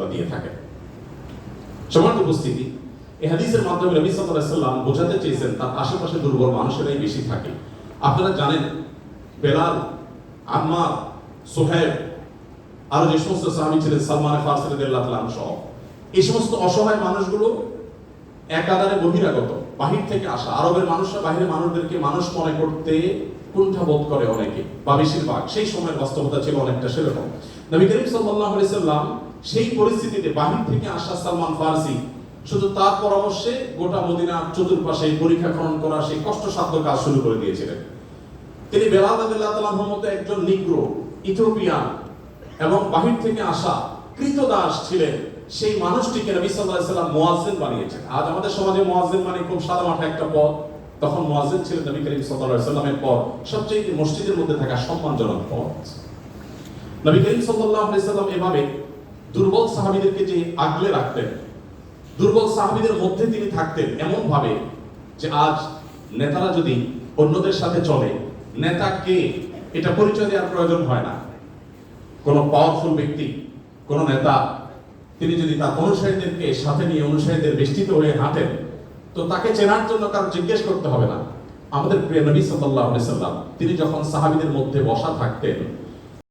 নিরাপত্তা দিয়ে থাকেন। সম্মানিত উপস্থিতি, এই হাদিসের মাধ্যমে নবী সাল্লাল্লাহু আলাইহি ওয়াসাল্লাম বোঝাতে চেয়েছেন তার আশেপাশে দুর্বল মানুষেরাই বেশি থাকে। আপনারা জানেন বেলাল, আম্মার, সুহাইব, আরো যে সমস্ত সাহাবী ছিলেন, সালমান ফারসি রাদিয়াল্লাহু তাআলা সহ, এই সমস্ত অসহায় মানুষগুলো একাধারে বহিরাগত, বাহির থেকে আসা। আরবের মানুষরা বাহিরের মানুষদেরকে মানুষ মনে করতে কুণ্ঠাবোধ করে অনেকে, বা বেশিরভাগ। সেই সময়ের বাস্তবতা ছিল অনেকটা সেরকম। নবী করিম সাল্লাল্লাহু আলাইহি সাল্লাম সেই পরিস্থিতিতে বাহির থেকে আসা সালমান ফারসি শুধু তার পরামর্শে গোটা মদিনা চতুর্পাশে পরীক্ষা খনন করা সেই কষ্টসাধ্য কাজ শুরু করে দিয়েছিলেন। তিনি বেলাল রাদিয়াল্লাহু তাআলার মতো একজন নিগ্রো, ইথিওপিয়ান এবং বাহির থেকে আসা কৃতদাস ছিলেন, সেই মানুষটিকে নবী সাল্লাল্লাহু আলাইহি সাল্লাম মুয়াজ্জিন বানিয়েছেন। আজ আমাদের সমাজে মুয়াজ্জিন মানে খুব সাদামাটা একটা পদ, তখন মুয়াজ্জিন ছিলেন নবী করিম সাল্লাল্লাহু আলাইহি সাল্লামের পর সবচেয়ে মসজিদের মধ্যে থাকা সম্মানজনক পদ। নবী করিম সাল্লাল্লাহু আলাইহি সাল্লাম এভাবে দুর্বল সাহাবীদেরকে যে আগলে রাখতেন, দুর্বল সাহাবীদের মধ্যে তিনি থাকতেন এমন ভাবে যে আজ নেতারা যদি অন্যদের সাথে চলে, নেতা কে এটা পরিচয় দেওয়ার প্রয়োজন হয় না। কোন পাওয়ারফুল ব্যক্তি, কোন নেতা, তিনি যদি তার অনুসারীদেরকে সাথে নিয়ে অনুসারীদের বেষ্টিত হয়ে হাঁটেন, তো তাকে চেনার জন্য কারো জিজ্ঞেস করতে হবে না। আমাদের প্রিয় নবী সাল্লাল্লাহু আলাইহি সাল্লাম তিনি যখন সাহাবীদের মধ্যে বসা থাকতেন,